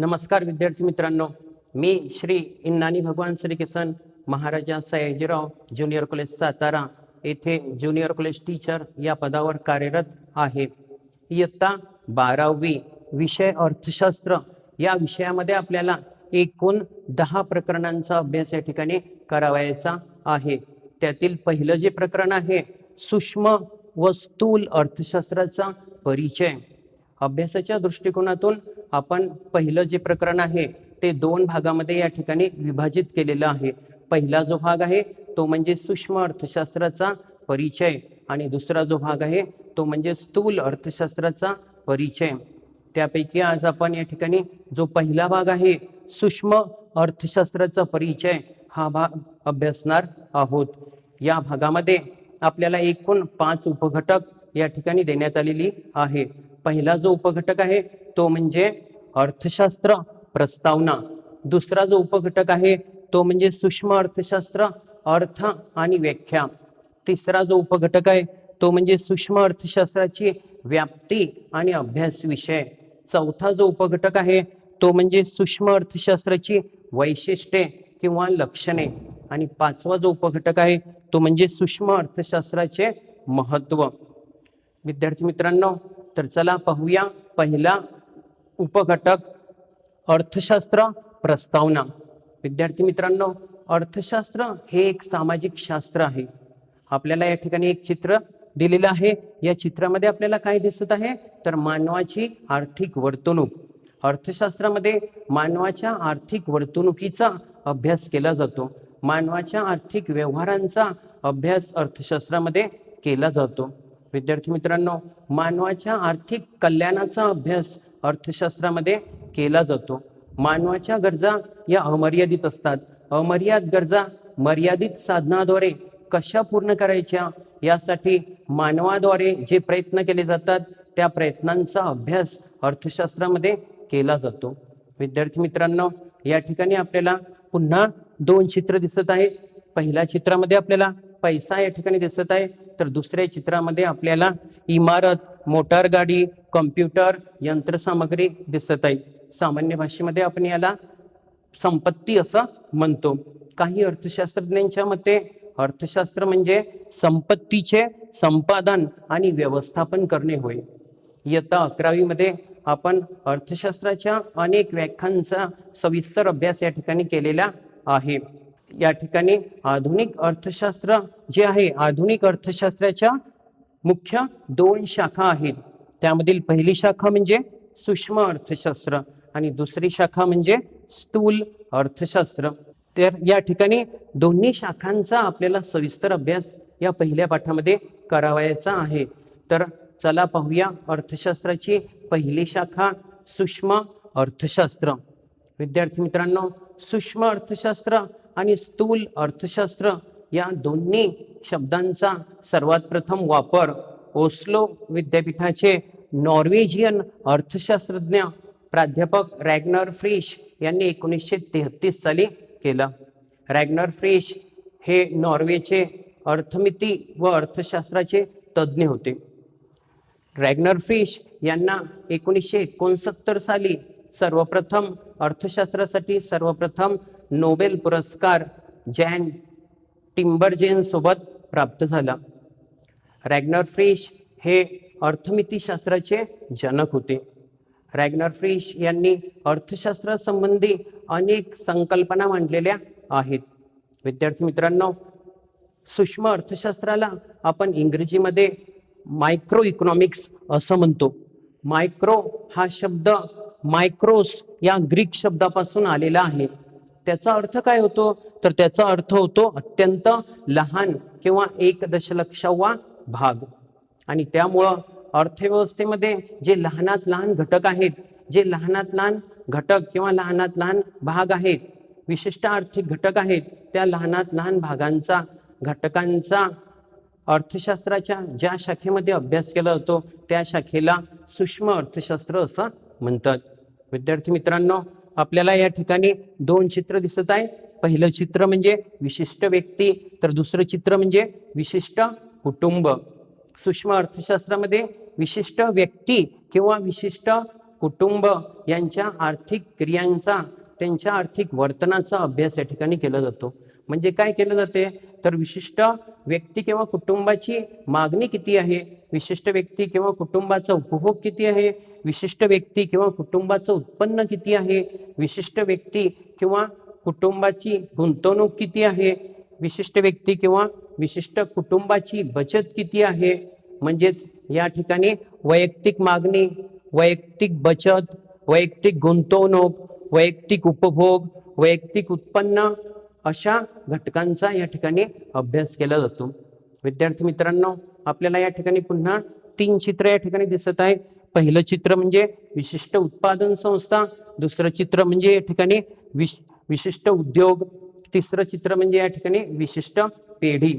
नमस्कार विद्यार्थी मित्रांनो, मी श्री इन्नानी भगवान श्री किसन महाराजा सयाजीराव ज्युनियर कॉलेज सातारा येथे ज्युनियर कॉलेज टीचर या पदावर कार्यरत आहे. इयत्ता 12वी विषय अर्थशास्त्र या विषयामध्ये आपल्याला एकूण 10 प्रकरणांचा अभ्यास या ठिकाणी करावायचा आहे. त्यातील पहिलं जे प्रकरण आहे सूक्ष्म व स्थूल अर्थशास्त्राचा परिचय. अभ्यासाच्या दृष्टिकोनातून आपण पहिलं जे प्रकरण आहे ते 2 भागामध्ये या ठिकाणी विभाजित केलेलं आहे. पहिला जो भाग आहे तो म्हणजे सूक्ष्म अर्थशास्त्राचा परिचय आणि दुसरा जो भाग आहे तो म्हणजे स्थूल अर्थशास्त्राचा परिचय. त्यापैकी आज आपण या ठिकाणी जो पहिला भाग आहे सूक्ष्म अर्थशास्त्राचा परिचय हा भाग अभ्यासणार आहोत. या भागामध्ये आपल्याला एकूण 5 उपघटक या ठिकाणी देण्यात आलेली आहे. पहिला जो उपघटक आहे तो म्हणजे अर्थशास्त्र प्रस्तावना. दुसरा जो उपघटक आहे तो म्हणजे सूक्ष्म अर्थशास्त्र अर्थ आणि व्याख्या. तिसरा जो उपघटक आहे तो म्हणजे सूक्ष्म अर्थशास्त्राची व्याप्ती आणि अभ्यास विषय. चौथा जो उपघटक आहे तो म्हणजे सूक्ष्म अर्थशास्त्राची वैशिष्ट्ये किंवा लक्षणे. आणि 5वा जो उपघटक आहे तो म्हणजे सूक्ष्म अर्थशास्त्राचे महत्त्व. विद्यार्थी मित्रांनो, तर चला पाहूया पहिला उपघटक अर्थशास्त्र प्रस्तावना. विद्यार्थी मित्रांनो, अर्थशास्त्र हे एक सामाजिक शास्त्र आहे. आपल्याला या ठिकाणी एक चित्र दिलेलं आहे. या चित्रामध्ये आपल्याला काय दिसत आहे तर मानवाची आर्थिक वर्तणूक. अर्थशास्त्रामध्ये मानवाच्या आर्थिक वर्तणुकीचा अभ्यास केला जातो. मानवाच्या आर्थिक व्यवहारांचा अभ्यास अर्थशास्त्रामध्ये केला जातो. विद्यार्थी मित्रांनो, मानवाच्या आर्थिक कल्याणाचा अभ्यास अर्थशास्त्रामध्ये केला जातो. मानवाच्या गरजा या अमर्यादित असतात. अमर्याद गरजा मर्यादित साधनाद्वारे कशा पूर्ण करायच्या यासाठी मानवाद्वारे जे प्रयत्न केले जातात त्या प्रयत्नांचा अभ्यास अर्थशास्त्रामध्ये केला जातो. विद्यार्थी मित्रांनो, या ठिकाणी आपल्याला पुन्हा 2 चित्र दिसत आहे. पहिल्या चित्रामध्ये आपल्याला पैसा या ठिकाणी दिसत आहे, तर दुसऱ्या चित्रामध्ये आपल्याला इमारत, मोटार गाडी, कॉम्प्युटर, यंत्रसामग्री दिसत आहे. सामान्य भाषेमध्ये आपण याला संपत्ती असं म्हणतो. काही अर्थशास्त्रज्ञांच्या मते अर्थशास्त्र म्हणजे संपत्तीचे संपादन आणि व्यवस्थापन करणे होय. इयत्ता 11वी मध्ये आपण अर्थशास्त्राच्या अनेक व्याख्यांचा सविस्तर अभ्यास या ठिकाणी केलेला आहे. या ठिकाणी आधुनिक अर्थशास्त्र जे आहे, आधुनिक अर्थशास्त्राच्या मुख्य 2 शाखा आहेत. त्यामधील पहिली शाखा म्हणजे सूक्ष्म अर्थशास्त्र आणि दुसरी शाखा म्हणजे स्थूल अर्थशास्त्र. तर या ठिकाणी दोन्ही शाखांचा आपल्याला सविस्तर अभ्यास या पहिल्या पाठामध्ये करावायचा आहे. तर चला पाहूया अर्थशास्त्राची पहिली शाखा सूक्ष्म अर्थशास्त्र. विद्यार्थी मित्रांनो, सूक्ष्म अर्थशास्त्र आणि स्थूल अर्थशास्त्र या दोन्ही शब्दांचा सर्वात प्रथम वापर ओस्लो विद्यापीठाचे नॉर्वेजियन अर्थशास्त्रज्ञ प्राध्यापक रॅग्नर फ्रिश यांनी 1933 साली केला. रॅग्नर फ्रिश हे नॉर्वेचे अर्थमिती व अर्थशास्त्राचे तज्ज्ञ होते. रॅग्नर फ्रिश यांना 1969 साली सर्वप्रथम अर्थशास्त्रासाठी सर्वप्रथम नोबेल पुरस्कार जॅन टिम्बरजेन सोबत प्राप्त झाला. रॅग्नर फ्रिश हे अर्थमितीशास्त्राचे जनक होते. रॅग्नर फ्रिश यांनी अर्थशास्त्रासंबंधी अनेक संकल्पना मांडलेल्या आहेत. विद्यार्थी मित्रांनो, सूक्ष्म अर्थशास्त्राला आपण इंग्रजीमध्ये मायक्रो इकॉनॉमिक्स असं म्हणतो. मायक्रो हा शब्द मायक्रोस या ग्रीक शब्दापासून आलेला आहे. त्याचा अर्थ काय होतो तर त्याचा अर्थ होतो अत्यंत लहान किंवा 1 दशलक्षावा भाग. आणि त्यामुळं अर्थव्यवस्थेमध्ये जे लहानात लहान घटक आहेत, जे लहानात लहान घटक किंवा लहानात लहान भाग आहेत, विशिष्ट आर्थिक घटक आहेत, त्या लहानात लहान भागांचा घटकांचा अर्थशास्त्राच्या ज्या शाखेमध्ये अभ्यास केला जातो त्या शाखेला सूक्ष्म अर्थशास्त्र असं म्हणतात. विद्यार्थी मित्रांनो, आपल्याला या ठिकाणी 2 चित्र दिसत आहे. पहिलं चित्र म्हणजे विशिष्ट व्यक्ती, तर दुसरं चित्र म्हणजे विशिष्ट कुटुंब. सूक्ष्म अर्थशास्त्रामध्ये विशिष्ट व्यक्ती किंवा विशिष्ट कुटुंब यांच्या आर्थिक क्रियांचा, त्यांच्या आर्थिक वर्तनाचा अभ्यास या ठिकाणी केला जातो. म्हणजे काय केलं जाते, तर विशिष्ट व्यक्ती किंवा कुटुंबाची मागणी किती आहे, विशिष्ट व्यक्ती किंवा कुटुंबाचा उपभोग किती आहे, विशिष्ट व्यक्ती किंवा कुटुंबाचं उत्पन्न किती आहे, विशिष्ट व्यक्ती किंवा कुटुंबाची गुंतवणूक किती आहे, विशिष्ट व्यक्ती किंवा विशिष्ट कुटुंबाची बचत किती आहे. म्हणजेच या ठिकाणी वैयक्तिक मागणी, वैयक्तिक बचत, वैयक्तिक गुंतवणूक, वैयक्तिक उपभोग, वैयक्तिक उत्पन्न अशा घटकांचा या ठिकाणी अभ्यास केला जातो. विद्यार्थी मित्रांनो, आपल्याला या ठिकाणी पुन्हा 3 चित्र या ठिकाणी दिसत आहे. पहिलं चित्र म्हणजे विशिष्ट उत्पादन संस्था, दुसरं चित्र म्हणजे या ठिकाणी विशिष्ट उद्योग, तिसरं चित्र म्हणजे या ठिकाणी विशिष्ट पेढी.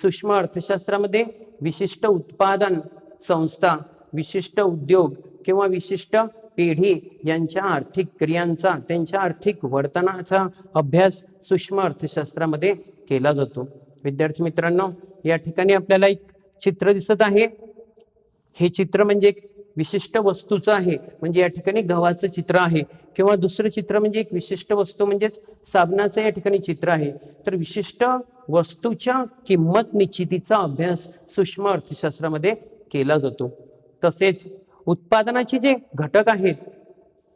सूक्ष्म अर्थशास्त्रामध्ये विशिष्ट उत्पादन संस्था, विशिष्ट उद्योग किंवा विशिष्ट पेढी यांच्या आर्थिक क्रियांचा, त्यांच्या आर्थिक वर्तनाचा अभ्यास सूक्ष्म अर्थशास्त्रामध्ये केला जातो. विद्यार्थी मित्रांनो, या ठिकाणी आपल्याला एक चित्र दिसत आहे. हे चित्र म्हणजे एक विशिष्ट वस्तूचं आहे, म्हणजे या ठिकाणी गव्हाचं चित्र आहे. किंवा दुसरं चित्र म्हणजे एक विशिष्ट वस्तू म्हणजेच साबणाचं या ठिकाणी चित्र आहे. तर विशिष्ट वस्तूच्या किंमत निश्चितीचा अभ्यास सूक्ष्म अर्थशास्त्रामध्ये केला जातो. तसेच उत्पादनाचे जे घटक आहेत,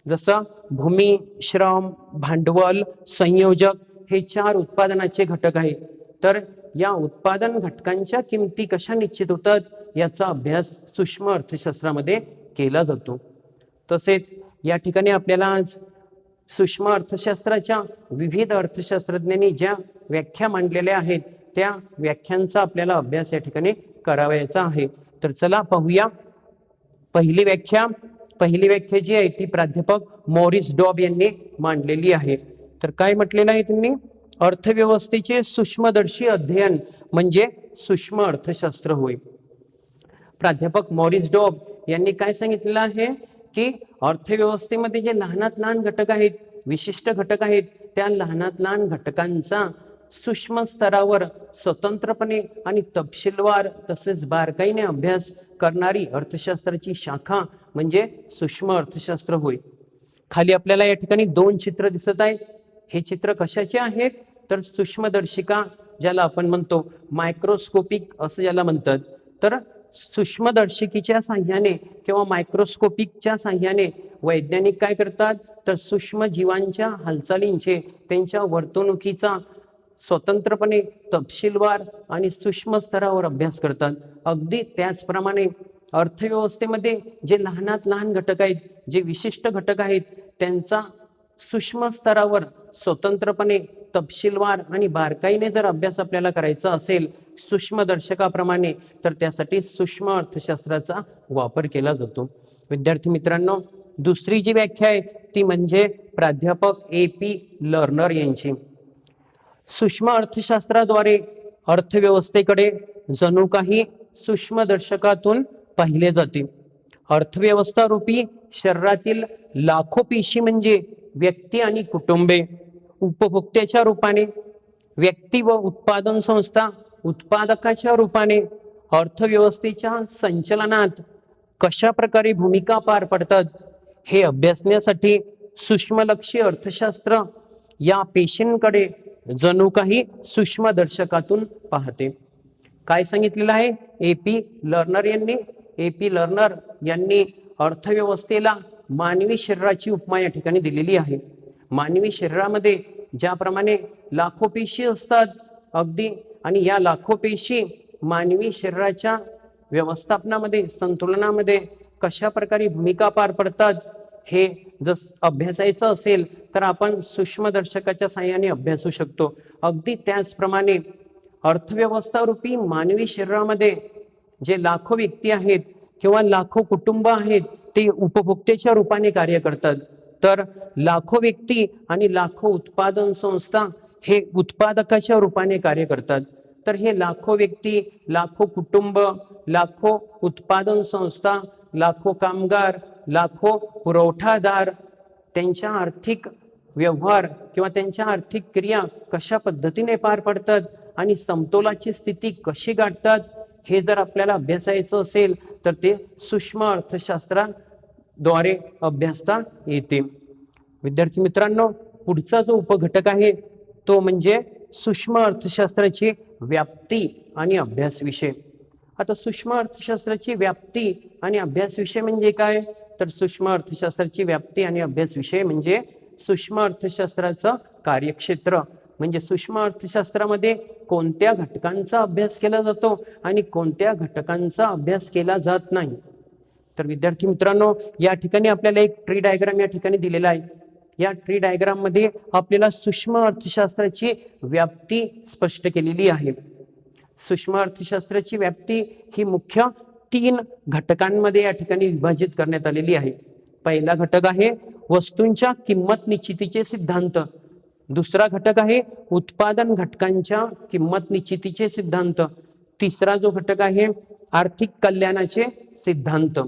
जसं भूमी, श्रम, भांडवल, संयोजक, हे 4 उत्पादनाचे घटक आहेत. तर या उत्पादन घटकांच्या किमती कशा निश्चित होतात याचा अभ्यास सूक्ष्म अर्थशास्त्रामध्ये केला जातो. तसेच या ठिकाणी आपल्याला आज सूक्ष्म अर्थशास्त्राच्या विविध अर्थशास्त्रज्ञांनी ज्या व्याख्या मांडलेल्या आहेत त्या व्याख्यांचा आपल्याला अभ्यास या ठिकाणी करावयाचा आहे. तर चला पाहूया. पहिली व्याख्या जी आहे ती प्राध्यापक मॉरिस डॉब यांनी मांडलेली आहे. तर काय म्हटलेलं आहे त्यांनी, अर्थव्यवस्थेचे सूक्ष्मदर्शी अध्ययन म्हणजे सूक्ष्म अर्थशास्त्र होय. प्राध्यापक मॉरिस डॉब यांनी काय सांगितलेलं आहे की अर्थव्यवस्थेमध्ये जे लहानात लहान घटक आहेत, विशिष्ट घटक आहेत, त्या लहानात लहान घटकांचा सूक्ष्म स्तरावर स्वतंत्रपणे आणि तपशीलवार तसेच बारकाईने अभ्यास करणारी अर्थशास्त्राची शाखा म्हणजे सूक्ष्म अर्थशास्त्र होय. खाली आपल्याला या ठिकाणी 2 चित्र दिसत आहेत. हे चित्र कशाचे आहेत, तर सूक्ष्मदर्शिका, ज्याला आपण म्हणतो मायक्रोस्कोपिक असं ज्याला म्हणतात. तर सूक्ष्मदर्शिकेच्या साह्याने किंवा मायक्रोस्कोपिकच्या साह्याने वैज्ञानिक काय करतात, तर सूक्ष्म जीवांच्या हालचालींचे, त्यांच्या वर्तणुकीचा स्वतंत्रपणे तपशीलवार आणि सूक्ष्म स्तरावर अभ्यास करतात. अगदी त्याचप्रमाणे अर्थव्यवस्थेमध्ये जे लहानात लहान घटक आहेत, जे विशिष्ट घटक आहेत, त्यांचा सूक्ष्म स्तरावर स्वतंत्रपणे तपशीलवार आणि बारकाईने जर अभ्यास आपल्याला करायचा असेल सूक्ष्मदर्शकाप्रमाणे, तर त्यासाठी सूक्ष्म अर्थशास्त्राचा वापर केला जातो. विद्यार्थी मित्रांनो, दुसरी जी व्याख्या आहे ती म्हणजे प्राध्यापक AP लर्नर यांची. सूक्ष्म अर्थशास्त्राद्वारे अर्थव्यवस्थेकडे जणू काही सूक्ष्मदर्शकातून पाहिले जाते. अर्थव्यवस्था रूपी शरीरातील लाखो पेशी म्हणजे व्यक्ती आणि कुटुंबे, उपभोक्त्याच्या रूपाने व्यक्ती व उत्पादन संस्था उत्पादकाच्या रूपाने अर्थव्यवस्थेच्या संचलनात कशा प्रकारे भूमिका पार पडतात हे अभ्यासण्यासाठी सूक्ष्मलक्षी अर्थशास्त्र या पेशींकडे जणू काही सूक्ष्मदर्शकातून पाहते. काय सांगितलेलं आहे AP लर्नर यांनी अर्थव्यवस्थेला मानवी शरीराची उपमा या ठिकाणी दिलेली आहे. मानवी शरीरामध्ये ज्याप्रमाणे लाखो पेशी असतात अगदी, आणि या लाखो पेशी मानवी शरीराच्या व्यवस्थापनामध्ये, संतुलनामध्ये कशा प्रकारे भूमिका पार पडतात हे जर अभ्यासायचं असेल तर आपण सूक्ष्मदर्शकाच्या साहाय्याने अभ्यासू शकतो. अगदी त्याचप्रमाणे अर्थव्यवस्था रूपी मानवी शरीरामध्ये जे लाखो व्यक्ती आहेत किंवा लाखो कुटुंब आहेत ते उपभोक्त्याच्या रूपाने कार्य करतात. तर लाखो व्यक्ती आणि लाखो उत्पादन संस्था हे उत्पादकाच्या रूपाने कार्य करतात. तर हे लाखो व्यक्ती, लाखो कुटुंब, लाखो उत्पादन संस्था, लाखो कामगार, लाखो पुरवठादार त्यांच्या आर्थिक व्यवहार किंवा त्यांच्या आर्थिक क्रिया कशा पद्धतीने पार पडतात आणि समतोलाची स्थिती कशी गाठतात हे जर आपल्याला अभ्यासायचं असेल तर ते सूक्ष्म अर्थशास्त्रात द्वारे अभ्यासता येते। विद्यार्थी मित्रांनो, पुढचा जो उपघटक आहे तो म्हणजे सूक्ष्म अर्थशास्त्राची व्याप्ती आणि अभ्यास विषय। आता सूक्ष्म अर्थशास्त्राची व्याप्ती आणि अभ्यास विषय म्हणजे काय? तर सूक्ष्म अर्थशास्त्राची व्याप्ती आणि अभ्यास विषय म्हणजे सूक्ष्म अर्थशास्त्राचं कार्यक्षेत्र, म्हणजे सूक्ष्म अर्थशास्त्रामध्ये कोणत्या घटकांचा अभ्यास केला जातो आणि कोणत्या घटकांचा अभ्यास केला जात नाही। तर विद्यार्थी मित्रांनो, या ठिकाणी आपल्याला एक ट्री डायग्राम या ठिकाणी दिलेला आहे। या ट्री डायग्राम मध्ये आपल्याला सूक्ष्म अर्थशास्त्राची व्याप्ती स्पष्ट केलेली आहे। सूक्ष्म अर्थशास्त्राची व्याप्ती ही मुख्य 3 घटकांमध्ये या ठिकाणी विभाजित करण्यात आलेली आहे। पहिला घटक आहे वस्तूंच्या किंमत निश्चितीचे सिद्धांत, दुसरा घटक आहे उत्पादन घटकांच्या किंमत निश्चितीचे सिद्धांत, तिसरा जो घटक आहे आर्थिक कल्याणाचे सिद्धांत।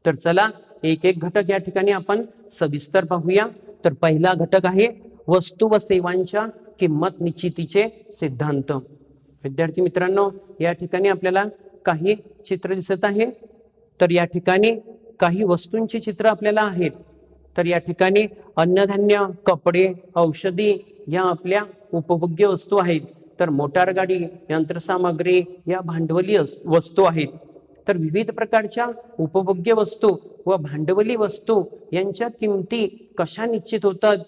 तर चला एक एक घटक या ठिकाणी आपण सविस्तर पाहूया। तर पहिला घटक आहे वस्तू व सेवांच्या किंमत निश्चितीचे सिद्धांत। विद्यार्थी मित्रांनो, या ठिकाणी आपल्याला काही चित्र दिसत आहे। तर या ठिकाणी काही वस्तूंची चित्र आपल्याला आहेत। तर या ठिकाणी अन्नधान्य, कपडे, औषधी या आपल्या उपभोग्य वस्तू आहेत। तर मोटार गाडी, यंत्रसामग्री या भांडवली वस्तू आहेत। तर विविध प्रकारच्या उपभोग्य वस्तू व भांडवली वस्तू यांच्या किमती कशा निश्चित होतात,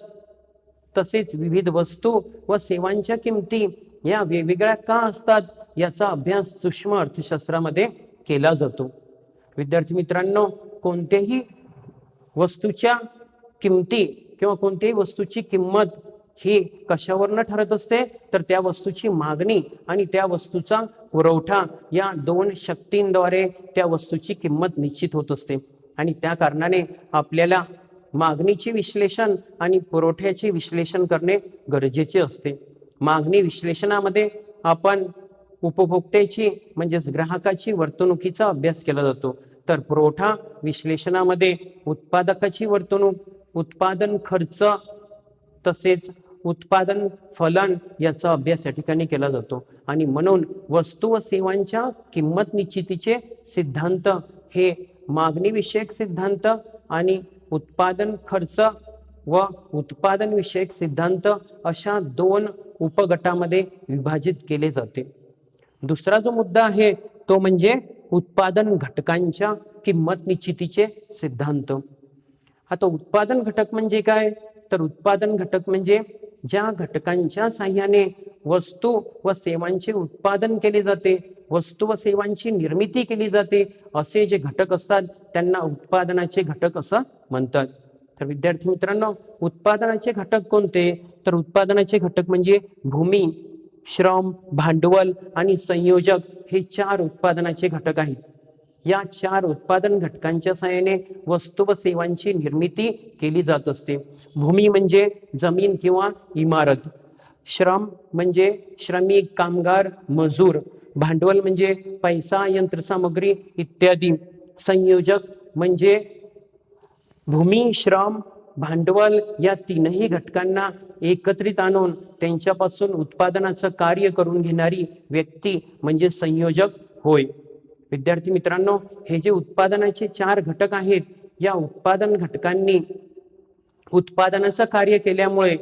तसेच विविध वस्तू व सेवांच्या किमती या वेगवेगळ्या का असतात याचा अभ्यास सूक्ष्म अर्थशास्त्रामध्ये केला जातो। विद्यार्थी मित्रांनो, कोणत्याही वस्तूच्या किमती किंवा कोणत्याही वस्तूची किंमत ही कशावरनं ठरत असते, तर त्या वस्तूची मागणी आणि त्या वस्तूचा पुरवठा या 2 शक्तींद्वारे त्या वस्तूची किंमत निश्चित होत असते। आणि त्या कारणाने आपल्याला मागणीचे विश्लेषण आणि पुरवठ्याचे विश्लेषण करणे गरजेचे असते। मागणी विश्लेषणामध्ये आपण उपभोक्त्याची म्हणजेच ग्राहकाची वर्तणुकीचा अभ्यास केला जातो। तर पुरवठा विश्लेषणामध्ये उत्पादकाची वर्तणूक, उत्पादन खर्च तसेच उत्पादन फलन याचा अभ्यास या ठिकाणी केला जातो। आणि म्हणून वस्तू व सेवांच्या किंमत निश्चितीचे सिद्धांत हे मागणी विषयक सिद्धांत आणि उत्पादन खर्च व उत्पादन विषयक सिद्धांत अशा 2 उपगटामध्ये विभाजित केले जाते। दुसरा जो मुद्दा आहे तो म्हणजे उत्पादन घटकांच्या किंमत निश्चितीचे सिद्धांत। आता उत्पादन घटक म्हणजे काय? तर उत्पादन घटक म्हणजे ज्या घटकांच्या साहाय्याने वस्तू व सेवांचे उत्पादन केले जाते, वस्तू व सेवांची निर्मिती केली जाते, असे जे घटक असतात त्यांना उत्पादनाचे घटक असं म्हणतात। तर विद्यार्थी मित्रांनो, उत्पादनाचे घटक कोणते? तर उत्पादनाचे घटक म्हणजे भूमी, श्रम, भांडवल आणि संयोजक हे 4 उत्पादनाचे घटक आहेत। या 4 उत्पादन घटकांच्या सहाय्याने वस्तू व सेवांची निर्मिती केली जात असते। भूमी म्हणजे जमीन किंवा इमारत, श्रम म्हणजे श्रमिक, कामगार, मजूर, भांडवल म्हणजे पैसा, यंत्रसामग्री इत्यादी, संयोजक म्हणजे भूमी, श्रम, भांडवल या 3ही घटकांना एकत्रित आणून त्यांच्यापासून उत्पादनाचं कार्य करून घेणारी व्यक्ती म्हणजे संयोजक होय। विद्यार्थी मित्रांनो, हे जे उत्पादनाचे 4 घटक आहेत, या उत्पादन घटकांनी उत्पादनाचं कार्य केल्यामुळे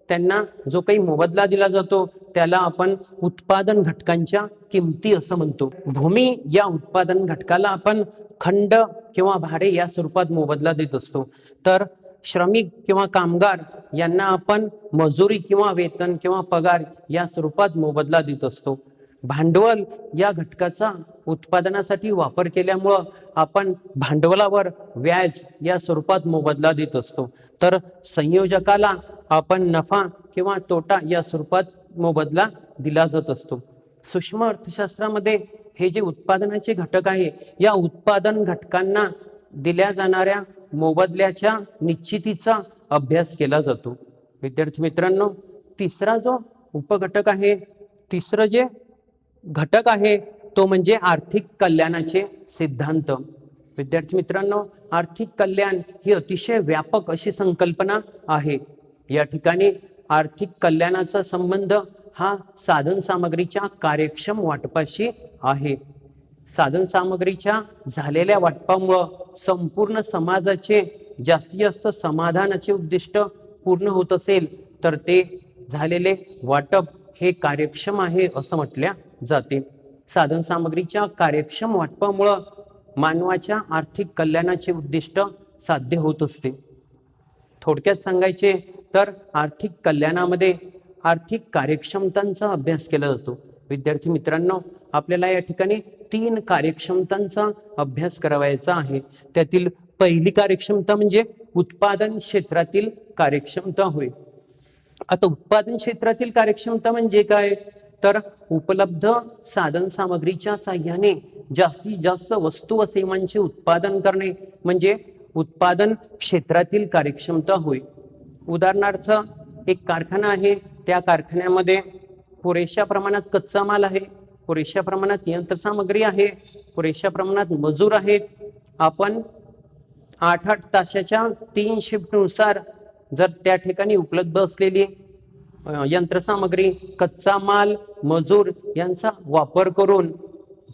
त्यांना जो काही मोबदला दिला जातो त्याला आपण उत्पादन घटकांच्या किमती असं म्हणतो। भूमी या उत्पादन घटकाला आपण खंड किंवा भाडे या स्वरूपात मोबदला देत असतो। तर श्रमिक किंवा कामगार यांना आपण मजुरी किंवा वेतन किंवा पगार या स्वरूपात मोबदला देत असतो। भांडवल या घटकाचा उत्पादनासाठी वापर केल्यामुळं आपण भांडवलावर व्याज या स्वरूपात मोबदला देत असतो। तर संयोजकाला आपण नफा किंवा तोटा या स्वरूपात मोबदला दिला जात असतो। सूक्ष्म अर्थशास्त्रामध्ये हे जे उत्पादनाचे घटक आहे, या उत्पादन घटकांना दिल्या जाणाऱ्या मोबदल्याच्या निश्चितीचा अभ्यास केला जातो। विद्यार्थी मित्रांनो, तिसरा जो उपघटक आहे, तिसरं जे घटक आहे तो म्हणजे आर्थिक कल्याणाचे सिद्धांत। विद्यार्थी मित्रांनो, आर्थिक कल्याण ही अतिशय व्यापक अशी संकल्पना आहे। या ठिकाणी आर्थिक कल्याणाचा संबंध हा साधन सामग्रीच्या कार्यक्षम वाटपाशी आहे। साधन सामग्रीच्या झालेल्या वाटपामुळं संपूर्ण समाजाचे जास्तीत जास्त समाधानाचे उद्दिष्ट पूर्ण होत असेल तर ते झालेले वाटप हे कार्यक्षम आहे असं म्हटल्या जाते. साधन सामग्रीच्या कार्यक्षम वाटपामुळं मानवाच्या आर्थिक कल्याणाचे उद्दिष्ट साध्य होत असते. थोडक्यात सांगायचे तर आर्थिक कल्याणामध्ये आर्थिक कार्यक्षमतांचा अभ्यास केला जातो. विद्यार्थी मित्रांनो, आपल्याला या ठिकाणी 3 कार्यक्षमतांचा अभ्यास करावायचा आहे. त्यातील पहिली कार्यक्षमता म्हणजे उत्पादन क्षेत्रातील कार्यक्षमता होय. आता उत्पादन क्षेत्रातील कार्यक्षमता म्हणजे काय, तर उपलब्ध साधन सामग्रीच्या साह्याने जास्तीत जास्त वस्तू व सेवांचे उत्पादन करणे म्हणजे उत्पादन क्षेत्रातील कार्यक्षमता होय. उदाहरणार्थ, एक कारखाना आहे, त्या कारखान्यामध्ये पुरेशा प्रमाणात कच्चा माल आहे, पुरेशा प्रमाणात यंत्रसामग्री आहे, पुरेशा प्रमाणात मजूर आहेत. आपण 8-8 तासाच्या 3 शिफ्टनुसार जर त्या ठिकाणी उपलब्ध असलेली यंत्रसामग्री, कच्चा माल, मजूर यांचा वापर करून,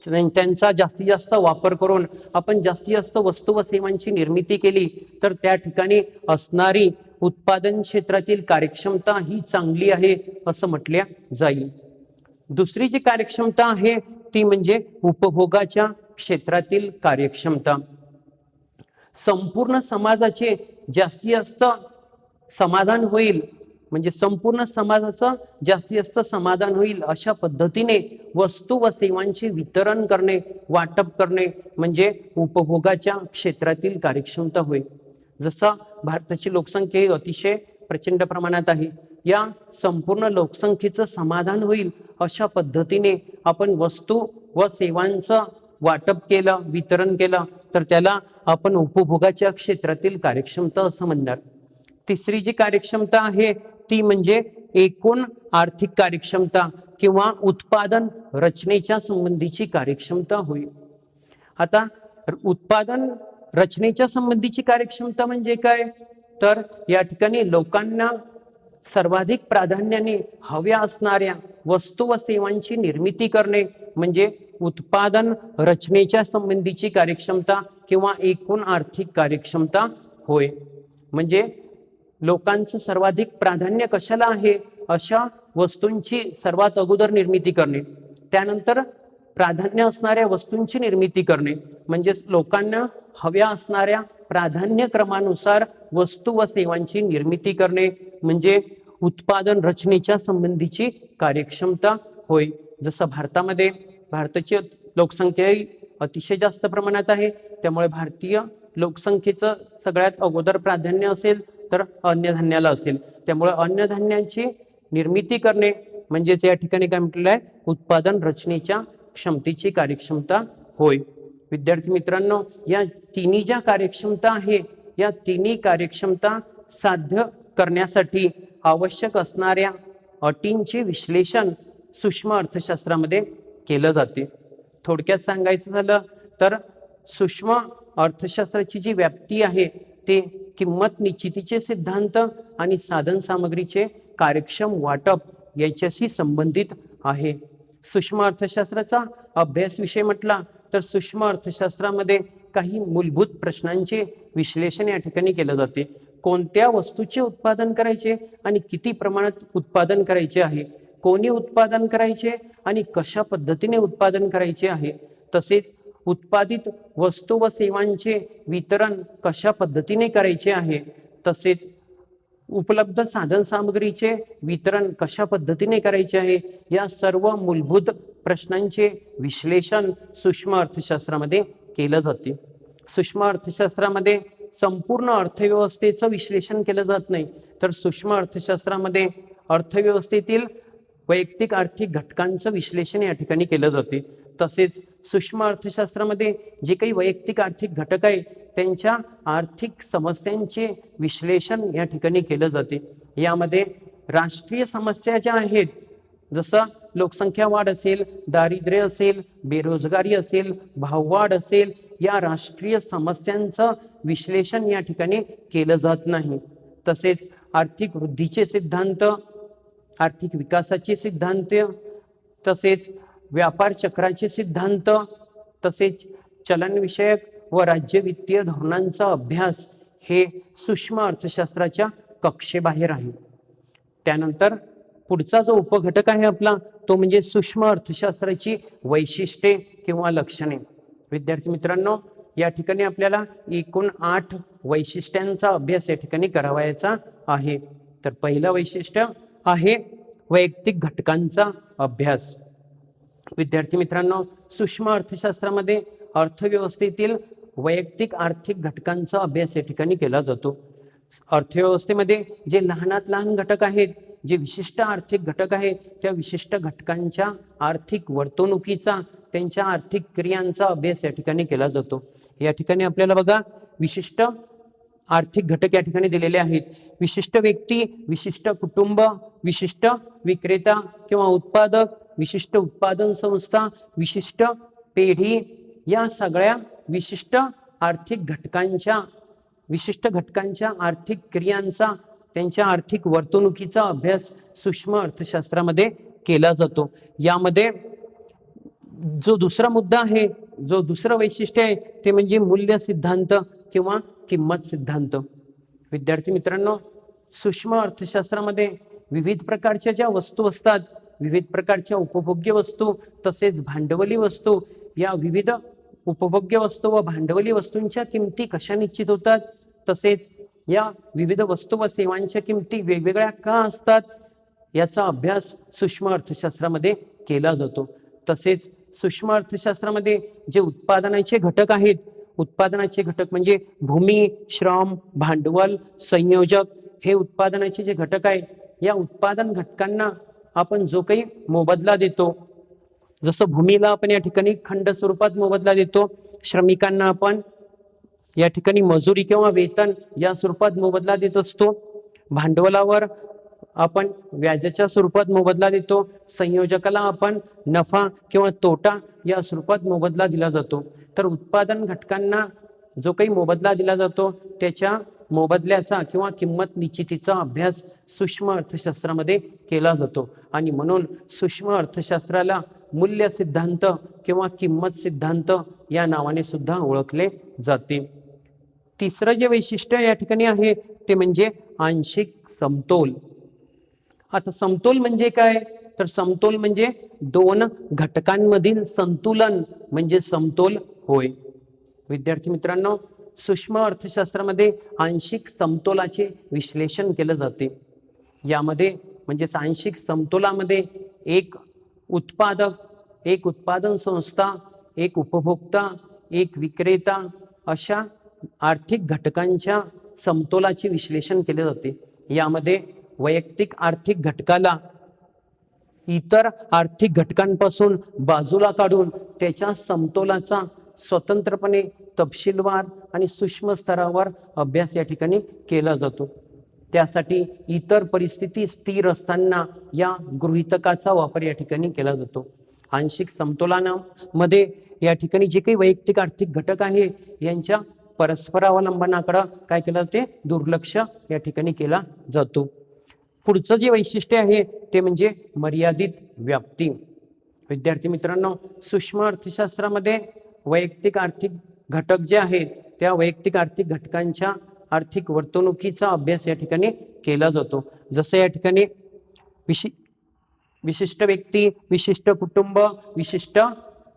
त्यांचा जास्तीत जास्त वापर करून आपण जास्तीत जास्त वस्तू व सेवांची निर्मिती केली तर त्या ठिकाणी असणारी उत्पादन क्षेत्रातील कार्यक्षमता ही चांगली आहे असं म्हटल्या जाईल. दुसरी जी कार्यक्षमता आहे ती म्हणजे उपभोगाच्या क्षेत्रातील कार्यक्षमता. संपूर्ण समाजाचे जास्तीत जास्त समाधान होईल, म्हणजे संपूर्ण समाजाचं जास्तीत जास्त समाधान होईल अशा पद्धतीने वस्तू व सेवांचे वितरण करणे, वाटप करणे म्हणजे उपभोगाच्या क्षेत्रातील कार्यक्षमता होय. जसं भारताची लोकसंख्या ही अतिशय प्रचंड प्रमाणात आहे, या संपूर्ण लोकसंख्येचं समाधान होईल अशा पद्धतीने आपण वस्तू व सेवांचं वाटप केलं, वितरण केलं तर त्याला आपण उपभोगाच्या क्षेत्रातील कार्यक्षमता असं म्हणणार. तिसरी जी कार्यक्षमता आहे ती म्हणजे एकूण आर्थिक कार्यक्षमता किंवा उत्पादन रचनेच्या संबंधीची कार्यक्षमता होईल. आता उत्पादन रचनेच्या संबंधीची कार्यक्षमता म्हणजे काय, तर या ठिकाणी लोकांना सर्वाधिक प्राधान्याने हव्या असणाऱ्या वस्तू व सेवांची निर्मिती करणे म्हणजे उत्पादन रचनेच्या संबंधीची कार्यक्षमता किंवा एकूण आर्थिक कार्यक्षमता होय. म्हणजे लोकांचं सर्वाधिक प्राधान्य कशाला आहे, अशा वस्तूंची सर्वात अगोदर निर्मिती करणे, त्यानंतर प्राधान्य असणाऱ्या वस्तूंची निर्मिती करणे म्हणजे लोकांना हव्या असणाऱ्या प्राधान्य क्रमानुसार वस्तू व सेवांची निर्मिती करणे म्हणजे उत्पादन रचनेच्या संबंधीची कार्यक्षमता होय. जसं भारताची लोकसंख्या ही अतिशय जास्त प्रमाणात आहे, त्यामुळे भारतीय लोकसंख्येचं सगळ्यात अगोदर प्राधान्य असेल तर अन्नधान्याला असेल, त्यामुळे अन्नधान्याची निर्मिती करणे म्हणजेच या ठिकाणी काय म्हटलेलं आहे, उत्पादन रचनेच्या क्षमतेची कार्यक्षमता होय. विद्यार्थी मित्रांनो, या तिन्ही ज्या कार्यक्षमता आहे या तिन्ही कार्यक्षमता साध्य करण्यासाठी आवश्यक असणाऱ्या अटींचे विश्लेषण सूक्ष्म अर्थशास्त्रामध्ये केलं जाते. थोडक्यात सांगायचं झालं तर सूक्ष्म अर्थशास्त्राची जी व्याप्ती आहे ते किंमत निश्चितीचे सिद्धांत आणि साधन सामग्रीचे कार्यक्षम वाटप याच्याशी संबंधित आहे. सूक्ष्म अर्थशास्त्राचा अभ्यास विषय म्हटला तर सूक्ष्म अर्थशास्त्रामध्ये काही मूलभूत प्रश्नांचे विश्लेषण या ठिकाणी केलं जाते. कोणत्या वस्तूचे उत्पादन करायचे आणि किती प्रमाणात उत्पादन करायचे आहे, कोणी उत्पादन करायचे आणि कशा पद्धतीने उत्पादन करायचे आहे, तसेच उत्पादित वस्तू व सेवांचे वितरण कशा पद्धतीने करायचे आहे, तसेच उपलब्ध साधन सामग्रीचे वितरण कशा पद्धतीने करायचे आहे, या सर्व मूलभूत प्रश्नांचे विश्लेषण सूक्ष्म अर्थशास्त्रामध्ये केलं जाते. सूक्ष्म अर्थशास्त्रामध्ये संपूर्ण अर्थव्यवस्थेचं विश्लेषण केलं जात नाही, तर सूक्ष्म अर्थशास्त्रामध्ये अर्थव्यवस्थेतील वैयक्तिक आर्थिक घटकांचं विश्लेषण या ठिकाणी केलं जाते. तसेच सूक्ष्म अर्थशास्त्रामध्ये जे काही वैयक्तिक आर्थिक घटक आहे त्यांच्या आर्थिक समस्यांचे विश्लेषण या ठिकाणी केलं जाते. यामध्ये राष्ट्रीय समस्या ज्या आहेत, जसं लोकसंख्या वाढ असेल, दारिद्र्य असेल, बेरोजगारी असेल, भाववाढ असेल, या राष्ट्रीय समस्यांचं विश्लेषण या ठिकाणी केलं जात नाही. तसेच आर्थिक वृद्धीचे सिद्धांत, आर्थिक विकासाचे सिद्धांत, तसेच व्यापार चक्राचे सिद्धांत तसेच चलनविषयक व राज्य वित्तीय धोरणांचा अभ्यास हे सूक्ष्म अर्थशास्त्राच्या कक्षेबाहेर आहे. त्यानंतर पुढचा जो उपघटक आहे आपला तो म्हणजे सूक्ष्म अर्थशास्त्राची वैशिष्ट्ये किंवा लक्षणे. विद्यार्थी मित्रांनो, या ठिकाणी आपल्याला एकूण 8 वैशिष्ट्यांचा अभ्यास या ठिकाणी करावायचा आहे. तर पहिलं वैशिष्ट्य आहे वैयक्तिक घटकांचा अभ्यास. विद्यार्थी मित्रांनो, सूक्ष्म अर्थशास्त्रामध्ये अर्थव्यवस्थेतील वैयक्तिक आर्थिक घटकांचा अभ्यास या ठिकाणी केला जातो. अर्थव्यवस्थेमध्ये जे लहानात लहान घटक आहेत, जे विशिष्ट आर्थिक घटक आहेत, त्या विशिष्ट घटकांच्या आर्थिक वर्तणुकीचा, त्यांच्या आर्थिक क्रियांचा अभ्यास या ठिकाणी केला जातो. या ठिकाणी आपल्याला बघा विशिष्ट आर्थिक घटक या ठिकाणी दिलेले आहेत. विशिष्ट व्यक्ती, विशिष्ट कुटुंब, विशिष्ट विक्रेता किंवा उत्पादक, विशिष्ट उत्पादन संस्था, विशिष्ट पेढी, या सगळ्या विशिष्ट आर्थिक घटकांच्या आर्थिक क्रियांचा, त्यांच्या आर्थिक वर्तणुकीचा अभ्यास सूक्ष्म अर्थशास्त्रामध्ये केला जातो. यामध्ये जो दुसरा मुद्दा आहे, जो दुसरं वैशिष्ट्य आहे ते म्हणजे मूल्य सिद्धांत किंवा किंमत सिद्धांत. विद्यार्थी मित्रांनो, सूक्ष्म अर्थशास्त्रामध्ये विविध प्रकारच्या ज्या वस्तू असतात, विविध प्रकारच्या उपभोग्य वस्तू तसेच भांडवली वस्तू, या विविध उपभोग्य वस्तू व भांडवली वस्तूंच्या किमती कशा निश्चित होतात, तसेच या विविध वस्तू व सेवांच्या किमती वेगवेगळ्या का असतात, याचा अभ्यास सूक्ष्म अर्थशास्त्रामध्ये केला जातो. तसेच सूक्ष्म अर्थशास्त्रामध्ये जे उत्पादनाचे घटक आहेत, उत्पादनाचे घटक म्हणजे भूमी, श्रम, भांडवल, संयोजक, हे उत्पादनाचे जे घटक आहेत, या उत्पादन घटकांना आपण जो काही मोबदला देतो, जसं भूमीला आपण या ठिकाणी खंड स्वरूपात मोबदला देतो, श्रमिकांना आपण या ठिकाणी मजुरी किंवा वेतन या स्वरूपात मोबदला देत असतो, भांडवलावर आपण व्याजाच्या स्वरूपात मोबदला देतो, संयोजकाला आपण नफा किंवा तोटा या स्वरूपात मोबदला दिला जातो. तर उत्पादन घटकांना जो काही मोबदला दिला जातो त्याच्या मोबदल्याचा किंवा किंमत निश्चितीचा अभ्यास सूक्ष्म अर्थशास्त्रामध्ये केला जातो. आणि म्हणून सूक्ष्म अर्थशास्त्राला मूल्य सिद्धांत किंवा किंमत सिद्धांत या नावाने सुद्धा ओळखले जाते. तिसरं जे वैशिष्ट्य या ठिकाणी आहे ते म्हणजे आंशिक समतोल. आता समतोल म्हणजे काय, तर समतोल म्हणजे दोन घटकांमधील संतुलन म्हणजे समतोल होय. विद्यार्थी मित्रांनो, सूक्ष्म अर्थशास्त्रामध्ये आंशिक समतोलाचे विश्लेषण केले जाते. यामध्ये म्हणजेच आंशिक समतोलामध्ये एक उत्पादक, एक उत्पादन संस्था, एक उपभोक्ता, एक विक्रेता अशा आर्थिक घटकांच्या समतोलाचे विश्लेषण केले जाते. यामध्ये वैयक्तिक आर्थिक घटकाला इतर आर्थिक घटकांपासून बाजूला काढून त्याच्या समतोलाचा स्वतंत्रपणे तपशीलवार आणि सूक्ष्म स्तरावर अभ्यास या ठिकाणी केला जातो. त्यासाठी इतर परिस्थिती स्थिर असताना या गृहीतकाचा वापर या ठिकाणी केला जातो. आंशिक समतोलनामध्ये या ठिकाणी जे काही वैयक्तिक आर्थिक घटक आहे यांच्या परस्परावलंबनाकडे काय केलं जाते, दुर्लक्ष या ठिकाणी केला जातो. पुढचं जे वैशिष्ट्य आहे ते म्हणजे मर्यादित व्याप्ती. विद्यार्थी मित्रांनो, सूक्ष्म अर्थशास्त्रामध्ये वैयक्तिक आर्थिक घटक जे आहेत त्या वैयक्तिक आर्थिक घटकांच्या आर्थिक वर्तणुकीचा अभ्यास या ठिकाणी केला जातो. जसं या ठिकाणी विशिष्ट व्यक्ती, विशिष्ट कुटुंब, विशिष्ट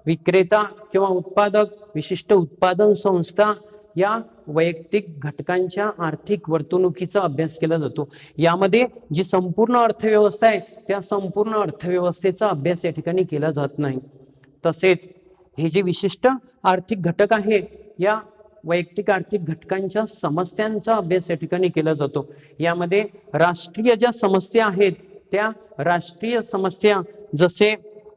विक्रेता किंवा उत्पादक, विशिष्ट उत्पादन संस्था या वैयक्तिक घटकांच्या आर्थिक वर्तणुकीचा अभ्यास केला जातो. यामध्ये जी संपूर्ण अर्थव्यवस्था आहे त्या संपूर्ण अर्थव्यवस्थेचा अभ्यास या ठिकाणी केला जात नाही. तसेच हे जे विशिष्ट आर्थिक घटक आहे या वैयक्तिक आर्थिक घटकांच्या समस्यांचा अभ्यास या ठिकाणी केला जातो. यामध्ये राष्ट्रीय ज्या समस्या आहेत त्या राष्ट्रीय समस्या, जसे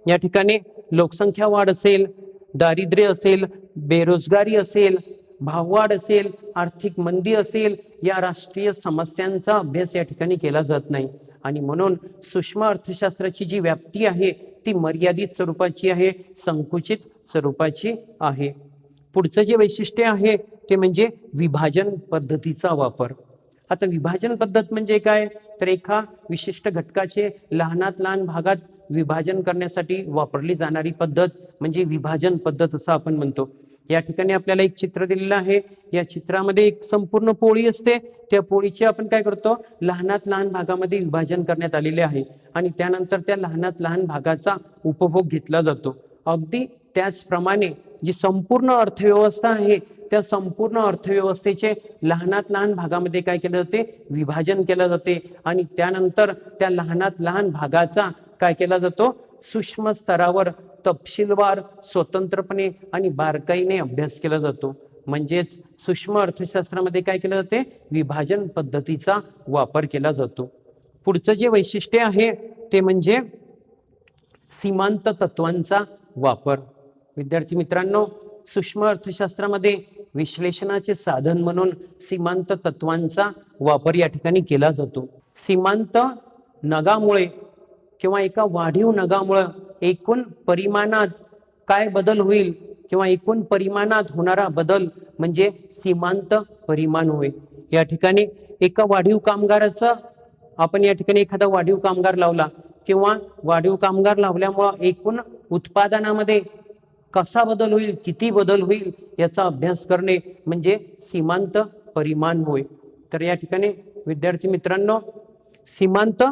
या ठिकाणी लोकसंख्या वाढ असेल, दारिद्र्य असेल, बेरोजगारी असेल, भाववाढ असेल, आर्थिक मंदी असेल, या राष्ट्रीय समस्यांचा अभ्यास या ठिकाणी केला जात नाही. आणि म्हणून सूक्ष्म अर्थशास्त्राची जी व्याप्ती आहे ती मर्यादित स्वरूपाची आहे, संकुचित स्वरूपाची आहे. पुढचं जे वैशिष्ट्य आहे ते म्हणजे विभाजन पद्धतीचा वापर. आता विभाजन पद्धत म्हणजे काय, तर एका विशिष्ट घटकाचे लहानात लहान भागात विभाजन करण्यासाठी वापरली जाणारी पद्धत म्हणजे विभाजन पद्धत असं आपण म्हणतो. या ठिकाणी आपल्याला एक चित्र दिलेलं आहे. या चित्रामध्ये एक संपूर्ण पोळी असते. त्या पोळीचे आपण काय करतो, लहानात लहान भागामध्ये विभाजन करण्यात आलेले आहे आणि त्यानंतर त्या लहानात लहान भागाचा उपभोग घेतला जातो. अगदी त्याचप्रमाणे जी संपूर्ण अर्थव्यवस्था आहे त्या संपूर्ण अर्थव्यवस्थेचे लहानात लहान भागामध्ये काय केलं जाते, विभाजन केलं जाते आणि त्यानंतर त्या लहानात लहान भागाचा काय केला जातो, सूक्ष्म स्तरावर तपशीलवार स्वतंत्रपणे आणि बारकाईने अभ्यास केला जातो. म्हणजेच सूक्ष्म अर्थशास्त्रामध्ये काय केलं जाते, विभाजन पद्धतीचा वापर केला जातो. पुढचं जे वैशिष्ट्य आहे ते म्हणजे सीमांत तत्वांचा वापर. विद्यार्थी मित्रांनो, सूक्ष्म अर्थशास्त्रामध्ये विश्लेषणाचे साधन म्हणून सीमांत तत्वांचा वापर या ठिकाणी केला जातो. सीमांत नगामुळे किंवा एका वाढीव नगामुळे एकूण परिमाणात काय बदल होईल किंवा एकूण परिमाणात होणारा बदल म्हणजे सीमांत परिमाण होय. या ठिकाणी एका वाढीव कामगाराचा आपण या ठिकाणी एखादा वाढीव कामगार लावला किंवा वाढीव कामगार लावल्यामुळं एकूण उत्पादनामध्ये कसा बदल होईल, किती बदल होईल याचा अभ्यास करणे म्हणजे सीमांत परिमाण होय. तर या ठिकाणी विद्यार्थी मित्रांनो, सीमांत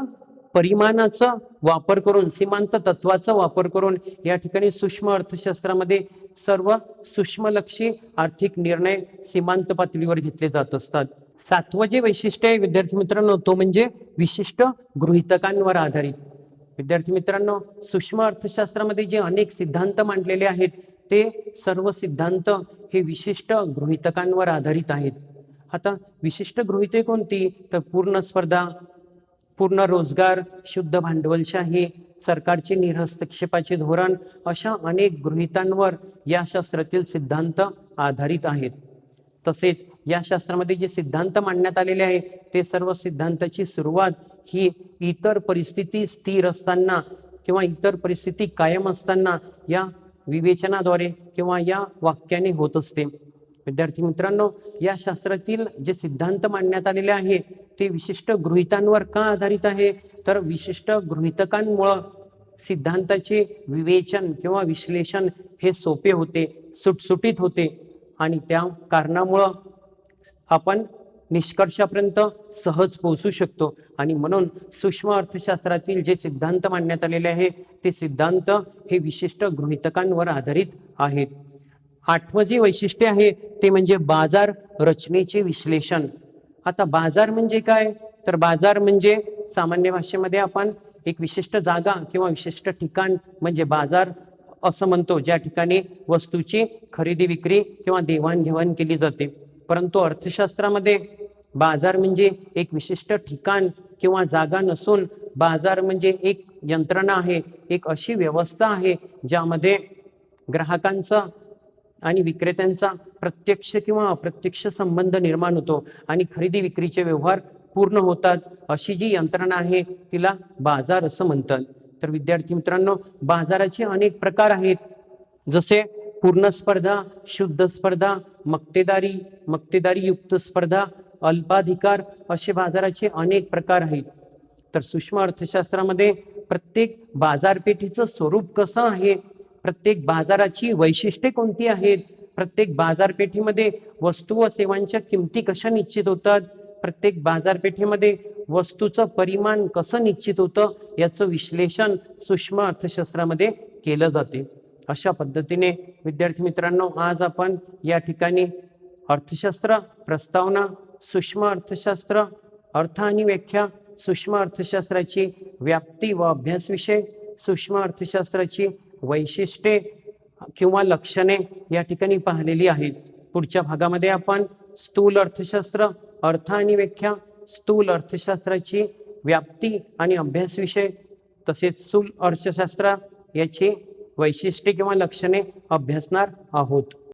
परिमाणाचा वापर करून, सीमांत तत्वाचा वापर करून या ठिकाणी सूक्ष्म अर्थशास्त्रामध्ये सर्व सूक्ष्मलक्षी आर्थिक निर्णय सीमांत पातळीवर घेतले जात असतात. सातवं जे वैशिष्ट्य आहे विद्यार्थी मित्रांनो तो म्हणजे विशिष्ट गृहीतकांवर आधारित. विद्यार्थी मित्रांनो, सूक्ष्म अर्थशास्त्रामध्ये जे अनेक सिद्धांत मांडलेले आहेत ते सर्व सिद्धांत हे विशिष्ट गृहीतकांवर आधारित आहेत. आता विशिष्ट गृहीतके कोणती, तर पूर्ण स्पर्धा, पूर्ण रोजगार, शुद्ध भांडवलशाही, सरकारचे निरहस्तक्षेपाचे धोरण अशा अनेक गृहीतांवर या शास्त्रातील सिद्धांत आधारित आहेत. तसेच या शास्त्रामध्ये जे सिद्धांत मांडण्यात आलेले आहे ते सर्व सिद्धांताची सुरुवात ही इतर परिस्थिती स्थिर असताना किंवा इतर परिस्थिती कायम असताना या विवेचनाद्वारे किंवा या वाक्याने होत असते. विद्यार्थी मित्रांनो, या शास्त्रातील जे सिद्धांत मांडण्यात आलेले आहे ते विशिष्ट गृहीतांवर का आधारित आहे, तर विशिष्ट गृहीतकांमुळे सिद्धांताचे विवेचन किंवा विश्लेषण हे सोपे होते, सुटसुटीत होते आणि त्या कारणामुळं आपण निष्कर्षापर्यंत सहज पोहोचू शकतो. आणि म्हणून सूक्ष्म अर्थशास्त्रातील जे सिद्धांत मांडण्यात आलेले आहे ते सिद्धांत हे विशिष्ट गृहीतकांवर आधारित आहेत. आठवं जे वैशिष्ट्य आहे ते म्हणजे बाजार रचनेचे विश्लेषण. आता बाजार म्हणजे काय, तर बाजार म्हणजे सामान्य भाषेमध्ये आपण एक विशिष्ट जागा किंवा विशिष्ट ठिकाण म्हणजे बाजार असं म्हणतो, ज्या ठिकाणी वस्तूची खरेदी विक्री किंवा देवाणघेवाण केली जाते. परंतु अर्थशास्त्रामध्ये बाजार म्हणजे एक विशिष्ट ठिकाण किंवा जागा नसून बाजार म्हणजे एक यंत्रणा आहे, एक अशी व्यवस्था आहे ज्यामध्ये ग्राहकांचा आणि विक्रेत्यांचा प्रत्यक्ष किंवा अप्रत्यक्ष संबंध निर्माण होतो आणि खरेदी विक्रीचे व्यवहार पूर्ण होतात. अशी जी यंत्रणा आहे तिला बाजार असं म्हणतात. तर विद्यार्थी मित्रांनो, बाजाराचे अनेक प्रकार आहेत, जसे पूर्ण स्पर्धा, शुद्ध स्पर्धा, मक्तेदारी युक्त स्पर्धा, अल्पाधिकार असे बाजाराचे अनेक प्रकार आहेत. तर सूक्ष्म अर्थशास्त्रामध्ये प्रत्येक बाजारपेठेचं स्वरूप कसं आहे, प्रत्येक बाजाराची वैशिष्ट्ये कोणती आहेत, प्रत्येक बाजारपेठेमध्ये वस्तू व सेवांच्या किमती कशा निश्चित होतात, प्रत्येक बाजारपेठेमध्ये वस्तूचं परिमाण कसं निश्चित होतं याचं विश्लेषण सूक्ष्म अर्थशास्त्रामध्ये केलं जाते. अशा पद्धतीने विद्यार्थी मित्रांनो, आज आपण या ठिकाणी अर्थशास्त्र, प्रस्तावना, सूक्ष्म अर्थशास्त्र, अर्थ आणि व्याख्या, सूक्ष्म अर्थशास्त्राची व्याप्ती व अभ्यास विषय, सूक्ष्म अर्थशास्त्राची वैशिष्ट्ये किंवा लक्षणे या ठिकाणी पाहिलेली आहेत. पुढच्या भागामध्ये आपण स्थूल अर्थशास्त्र, अर्थ आणि व्याख्या, स्थूल अर्थशास्त्राची व्याप्ती आणि अभ्यास विषय तसेच स्थूल अर्थशास्त्र याची वैशिष्ट्ये किंवा लक्षणे अभ्यासणार आहोत.